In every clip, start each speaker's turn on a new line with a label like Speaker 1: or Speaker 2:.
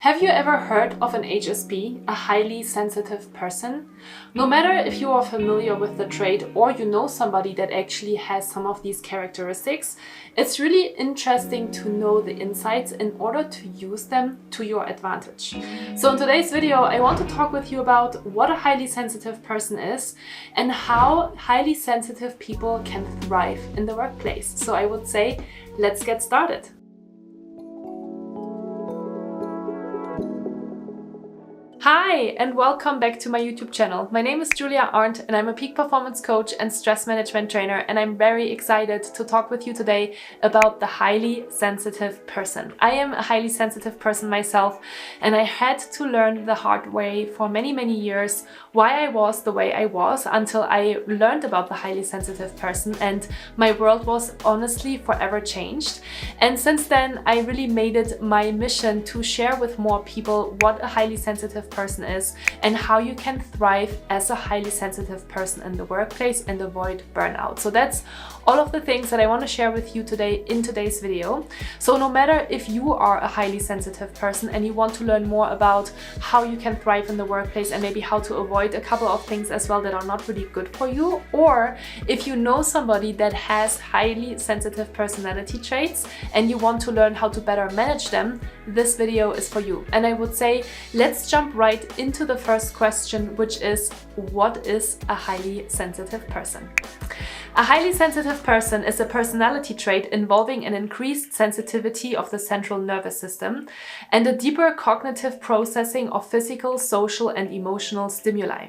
Speaker 1: Have you ever heard of an HSP, a highly sensitive person? No matter if you are familiar with the trait or you know somebody that actually has some of these characteristics, it's really interesting to know the insights in order to use them to your advantage. So in today's video, I want to talk with you about what a highly sensitive person is and how highly sensitive people can thrive in the workplace. So I would say, let's get started. Hi and welcome back to my YouTube channel. My name is Arndt and I'm a peak performance coach and stress management trainer, and I'm very excited to talk with you today about the highly sensitive person. I am a highly sensitive person myself, and I had to learn the hard way for many years why I was the way I was until I learned about the highly sensitive person, and my world was honestly forever changed. And since then I really made it my mission to share with more people what a highly sensitive person is and how you can thrive as a highly sensitive person in the workplace and avoid burnout. So that's all of the things that I want to share with you today in today's video. So no matter if you are a highly sensitive person and you want to learn more about how you can thrive in the workplace and maybe how to avoid a couple of things as well that are not really good for you, or if you know somebody that has highly sensitive personality traits and you want to learn how to better manage them, this video is for you. And I would say, let's jump right into the first question, which is, what is a highly sensitive person? A highly sensitive person is a personality trait involving an increased sensitivity of the central nervous system and a deeper cognitive processing of physical, social, and emotional stimuli.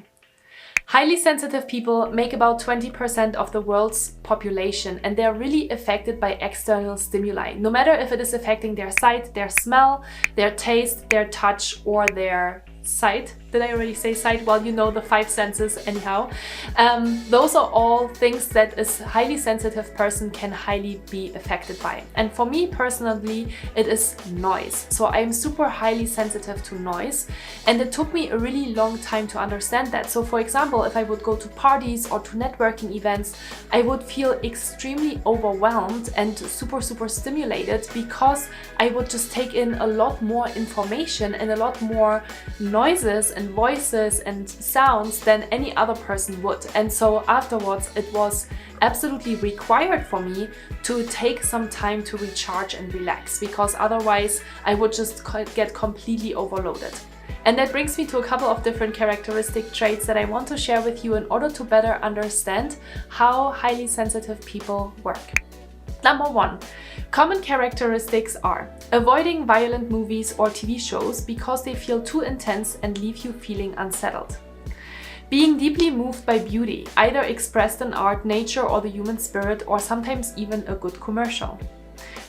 Speaker 1: Highly sensitive people make about 20% of the world's population, and they're really affected by external stimuli, no matter if it is affecting their sight, their smell, their taste, their touch, or their sight. Did I already say sight? Well, you know, the five senses anyhow. Those are all things that a highly sensitive person can highly be affected by. And for me personally, it is noise. So I'm super highly sensitive to noise, and it took me a really long time to understand that. So for example, if I would go to parties or to networking events, I would feel extremely overwhelmed and super stimulated because I would just take in a lot more information and a lot more noises and voices and sounds than any other person would. And so afterwards it was absolutely required for me to take some time to recharge and relax, because otherwise I would just get completely overloaded. And that brings me to a couple of different characteristic traits that I want to share with you in order to better understand how highly sensitive people work. Number one, common characteristics are avoiding violent movies or TV shows because they feel too intense and leave you feeling unsettled. Being deeply moved by beauty, either expressed in art, nature, or the human spirit, or sometimes even a good commercial.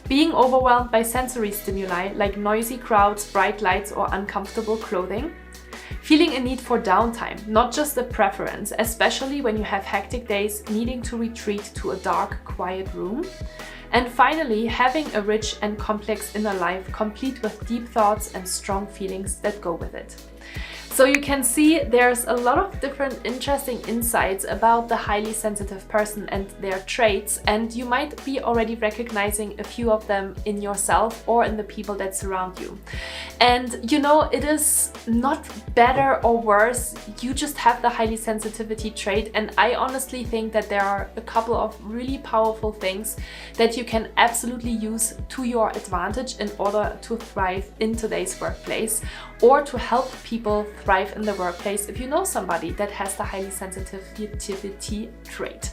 Speaker 1: Being overwhelmed by sensory stimuli like noisy crowds, bright lights, or uncomfortable clothing. Feeling a need for downtime, not just a preference, especially when you have hectic days, needing to retreat to a dark, quiet room. And finally, having a rich and complex inner life, complete with deep thoughts and strong feelings that go with it. So you can see there's a lot of different interesting insights about the highly sensitive person and their traits, and you might be already recognizing a few of them in yourself or in the people that surround you. And you know, it is not better or worse, you just have the highly sensitivity trait, and I honestly think that there are a couple of really powerful things that you can absolutely use to your advantage in order to thrive in today's workplace, or to help people thrive in the workplace if you know somebody that has the highly sensitivity trait.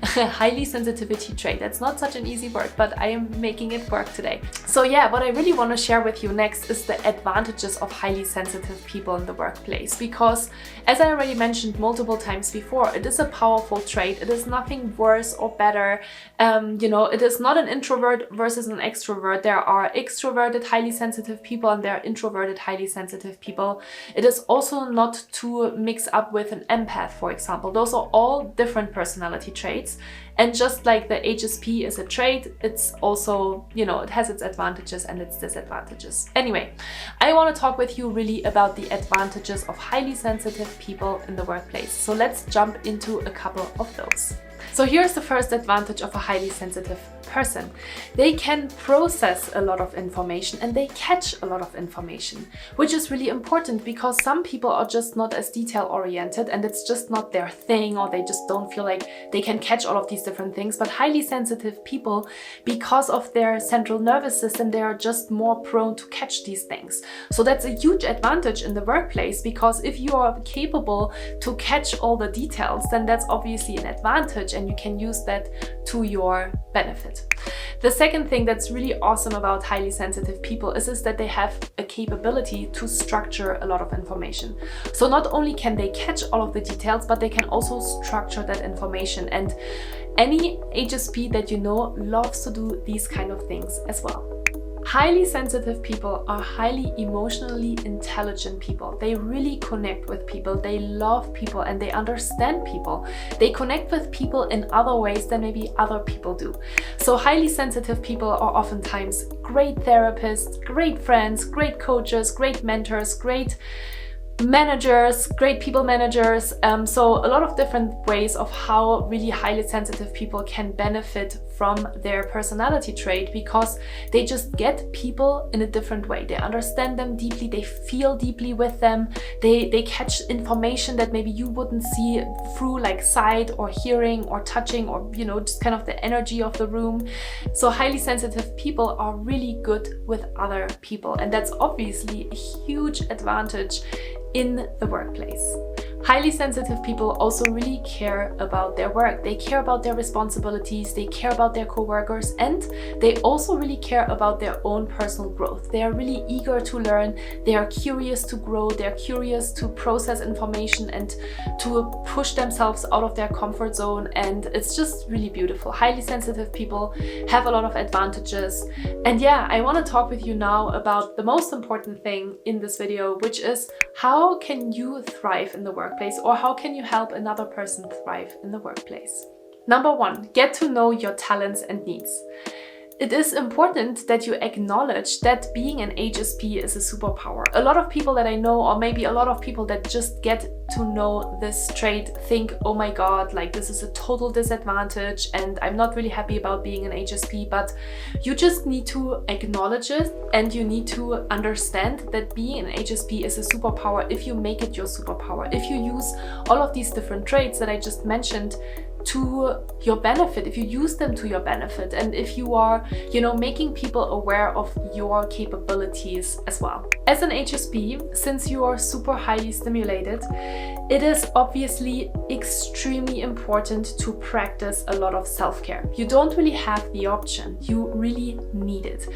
Speaker 1: Highly sensitivity trait, that's not such an easy word, but I am making it work today. So yeah, what I really want to share with you next is the advantages of highly sensitive people in the workplace, because as I already mentioned multiple times before, it is a powerful trait. It is nothing worse or better. You know, it is not an introvert versus an extrovert. There are extroverted highly sensitive people and there are introverted highly sensitive people. It is also not to mix up with an empath, for example. Those are all different personality traits. And just like the HSP is a trait, it's also, you know, it has its advantages and its disadvantages. Anyway, I want to talk with you really about the advantages of highly sensitive people in the workplace. So let's jump into a couple of those. So here's the first advantage of a highly sensitive person. They can process a lot of information and they catch a lot of information, which is really important because some people are just not as detail oriented and it's just not their thing, or they just don't feel like they can catch all of these different things. But highly sensitive people, because of their central nervous system, they are just more prone to catch these things. So that's a huge advantage in the workplace, because if you are capable to catch all the details, then that's obviously an advantage and you can use that to your benefit. The second thing that's really awesome about highly sensitive people is that they have a capability to structure a lot of information. So not only can they catch all of the details, but they can also structure that information. And any HSP that you know loves to do these kind of things as well. Highly sensitive people are highly emotionally intelligent people. They really connect with people, they love people, and they understand people. They connect with people in other ways than maybe other people do. So highly sensitive people are oftentimes great therapists, great friends, great coaches, great mentors, great managers, great people managers. So a lot of different ways of how really highly sensitive people can benefit from their personality trait, because they just get people in a different way. They understand them deeply, they feel deeply with them, they catch information that maybe you wouldn't see through like sight or hearing or touching, or just kind of the energy of the room. So highly sensitive people are really good with other people, and that's obviously a huge advantage in the workplace. Highly sensitive people also really care about their work. They care about their responsibilities, they care about their coworkers, and they also really care about their own personal growth. They are really eager to learn, they are curious to grow, they're curious to process information and to push themselves out of their comfort zone, and it's just really beautiful. Highly sensitive people have a lot of advantages. And yeah, I want to talk with you now about the most important thing in this video, which is how can you thrive in the workplace, or how can you help another person thrive in the workplace? Number one, get to know your talents and needs. It is important that you acknowledge that being an HSP is a superpower. A lot of people that I know, or maybe a lot of people that just get to know this trait, think, oh my god, like this is a total disadvantage and I'm not really happy about being an HSP. But you just need to acknowledge it, and you need to understand that being an HSP is a superpower if you make it your superpower. If you use all of these different traits that I just mentioned to your benefit, if you use them to your benefit, and if you are, making people aware of your capabilities as well. As an HSP, since you are super highly stimulated, it is obviously extremely important to practice a lot of self-care. You don't really have the option, you really need it.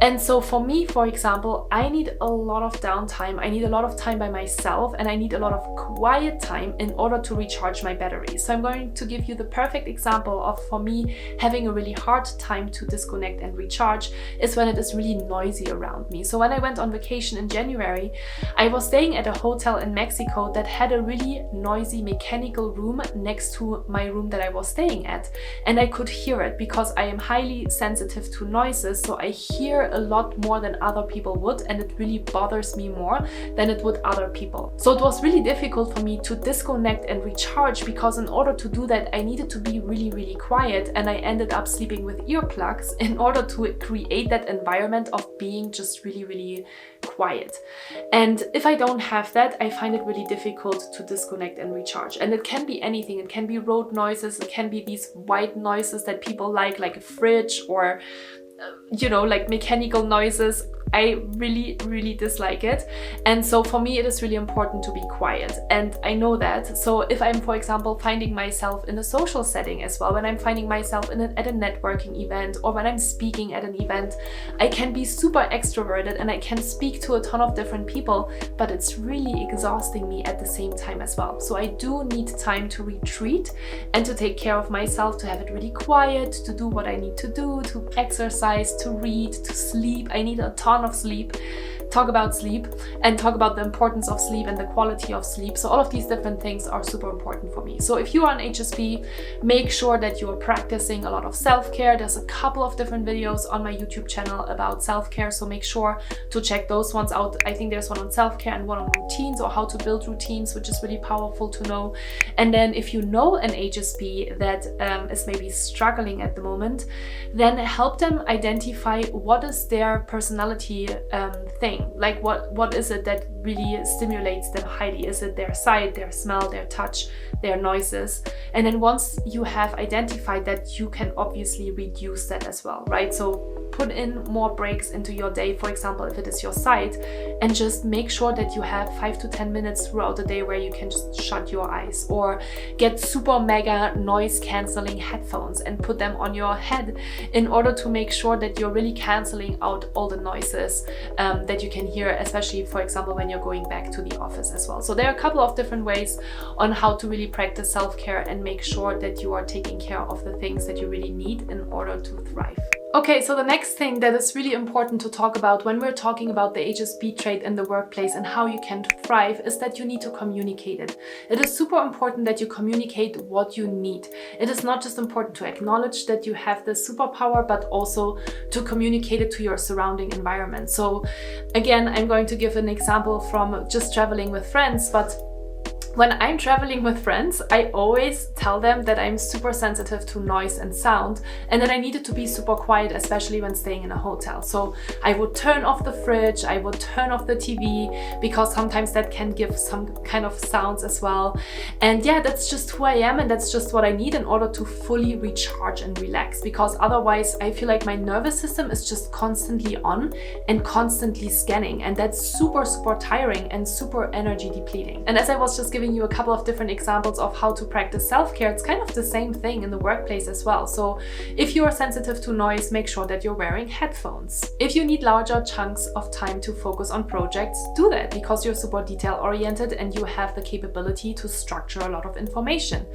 Speaker 1: And so for me, for example, I need a lot of downtime, I need a lot of time by myself, and I need a lot of quiet time in order to recharge my batteries. So I'm going to give you the perfect example of, for me, having a really hard time to disconnect and recharge is when it is really noisy around me. So when I went on vacation in January, I was staying at a hotel in Mexico that had a really noisy mechanical room next to my room that I was staying at, and I could hear it because I am highly sensitive to noises, so I hear a lot more than other people would, and it really bothers me more than it would other people. So it was really difficult for me to disconnect and recharge, because in order to do that I needed to be really, really quiet, and I ended up sleeping with earplugs in order to create that environment of being just really, really quiet. And if I don't have that, I find it really difficult to disconnect and recharge. And it can be anything. It can be road noises, it can be these white noises that people like a fridge, or like mechanical noises. I really, really dislike it. And so for me, it is really important to be quiet. And I know that. So if I'm, for example, finding myself in a social setting as well, when I'm finding myself at a networking event, or when I'm speaking at an event, I can be super extroverted and I can speak to a ton of different people, but it's really exhausting me at the same time as well. So I do need time to retreat and to take care of myself, to have it really quiet, to do what I need to do, to exercise, to read, to sleep. I need a ton of sleep talk about sleep and talk about the importance of sleep and the quality of sleep. So all of these different things are super important for me. So if you are an HSP, make sure that you are practicing a lot of self-care. There's a couple of different videos on my YouTube channel about self-care, so make sure to check those ones out. I think there's one on self-care and one on routines, or how to build routines, which is really powerful to know. And then if you know an HSP that is maybe struggling at the moment, then help them identify what is their personality thing. Like what is it that really stimulates them highly? Is it their sight, their smell, their touch, their noises? And then once you have identified that, you can obviously reduce that as well, right? So put in more breaks into your day, for example, if it is your sight, and just make sure that you have 5 to 10 minutes throughout the day where you can just shut your eyes, or get super mega noise cancelling headphones and put them on your head in order to make sure that you're really cancelling out all the noises that you can hear, especially, for example, when you're going back to the office as well. So there are a couple of different ways on how to really practice self-care and make sure that you are taking care of the things that you really need in order to thrive. Okay, so the next thing that is really important to talk about when we're talking about the HSP trait in the workplace and how you can thrive is that you need to communicate it. It is super important that you communicate what you need. It is not just important to acknowledge that you have this superpower, but also to communicate it to your surrounding environment. So again, I'm going to give an example from just traveling with friends, but when I'm traveling with friends, I always tell them that I'm super sensitive to noise and sound, and that I needed to be super quiet, especially when staying in a hotel. So I would turn off the fridge, I would turn off the TV, because sometimes that can give some kind of sounds as well. And yeah, that's just who I am, and that's just what I need in order to fully recharge and relax, because otherwise I feel like my nervous system is just constantly on and constantly scanning, and that's super, super tiring and super energy depleting. And as I was just giving you a couple of different examples of how to practice self-care, it's kind of the same thing in the workplace as well. So if you are sensitive to noise, make sure that you're wearing headphones. If you need larger chunks of time to focus on projects, do that, because you're super detail oriented and you have the capability to structure a lot of information.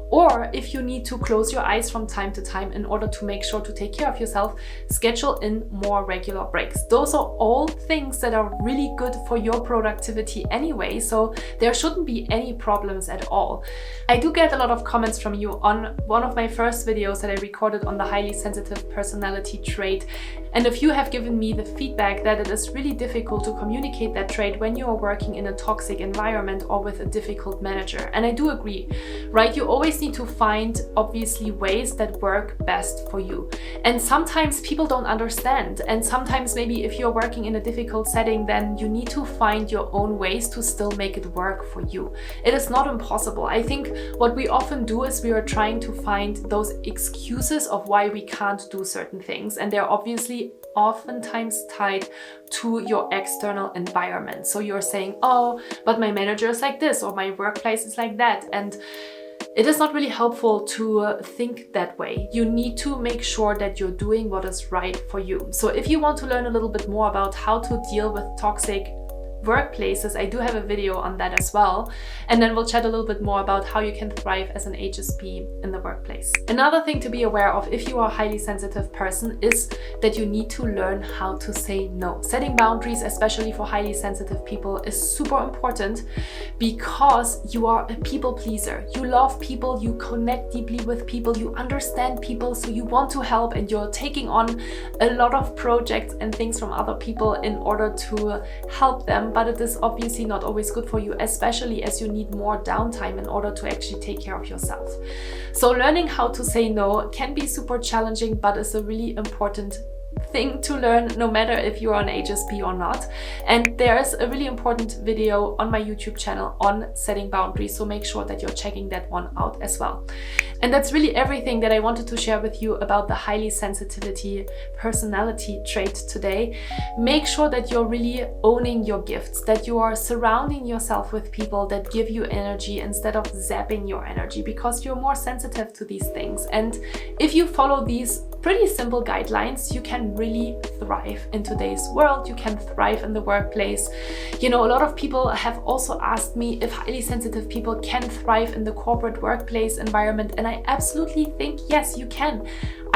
Speaker 1: Or if you need to close your eyes from time to time in order to make sure to take care of yourself, schedule in more regular breaks. Those are all things that are really good for your productivity anyway, so there shouldn't be any problems at all. I do get a lot of comments from you on one of my first videos that I recorded on the highly sensitive personality trait, and a few have given me the feedback that it is really difficult to communicate that trait when you are working in a toxic environment or with a difficult manager. And I do agree, right? You always need to find, obviously, ways that work best for you. And sometimes people don't understand. And sometimes maybe if you're working in a difficult setting, then you need to find your own ways to still make it work for you. It is not impossible. I think what we often do is we are trying to find those excuses of why we can't do certain things. And they're obviously oftentimes tied to your external environment. So you're saying, oh, but my manager is like this, or my workplace is like that. And it is not really helpful to think that way. You need to make sure that you're doing what is right for you. So if you want to learn a little bit more about how to deal with toxic workplaces, I do have a video on that as well, and then we'll chat a little bit more about how you can thrive as an HSP in the workplace. Another thing to be aware of if you are a highly sensitive person is that you need to learn how to say no. Setting boundaries, especially for highly sensitive people, is super important, because you are a people pleaser. You love people, you connect deeply with people, you understand people, so you want to help, and you're taking on a lot of projects and things from other people in order to help them. But it is obviously not always good for you, especially as you need more downtime in order to actually take care of yourself. So learning how to say no can be super challenging, but it's a really important thing to learn, no matter if you are an HSP or not. And there's a really important video on my YouTube channel on setting boundaries, so make sure that you're checking that one out as well. And that's really everything that I wanted to share with you about the highly sensitivity personality trait today. Make sure that you're really owning your gifts, that you are surrounding yourself with people that give you energy instead of zapping your energy, because you're more sensitive to these things. And if you follow these pretty simple guidelines, you can really thrive in today's world. You can thrive in the workplace. You know, a lot of people have also asked me if highly sensitive people can thrive in the corporate workplace environment, and I absolutely think yes, you can.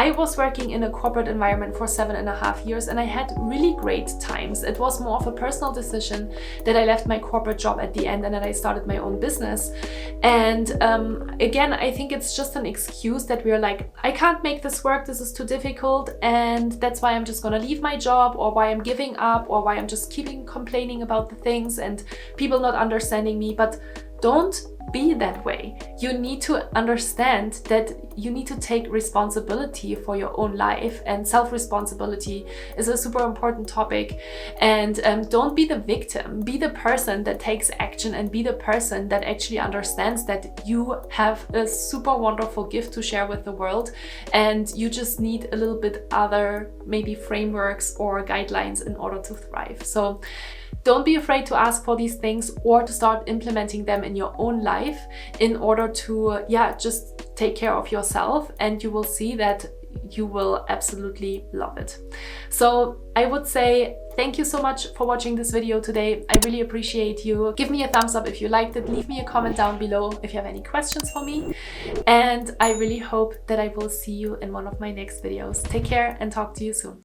Speaker 1: I was working in a corporate environment for 7.5 years and I had really great times. It was more of a personal decision that I left my corporate job at the end and that I started my own business. And again, I think it's just an excuse that we're like, I can't make this work, this is too difficult, and that's why I'm just gonna leave my job, or why I'm giving up, or why I'm just keeping complaining about the things and people not understanding me. But don't be that way. You need to understand that you need to take responsibility for your own life, and self-responsibility is a super important topic. And don't be the victim. Be the person that takes action, and be the person that actually understands that you have a super wonderful gift to share with the world, and you just need a little bit other maybe frameworks or guidelines in order to thrive. So don't be afraid to ask for these things or to start implementing them in your own life in order to, just take care of yourself, and you will see that you will absolutely love it. So I would say thank you so much for watching this video today. I really appreciate you. Give me a thumbs up if you liked it. Leave me a comment down below if you have any questions for me. And I really hope that I will see you in one of my next videos. Take care and talk to you soon.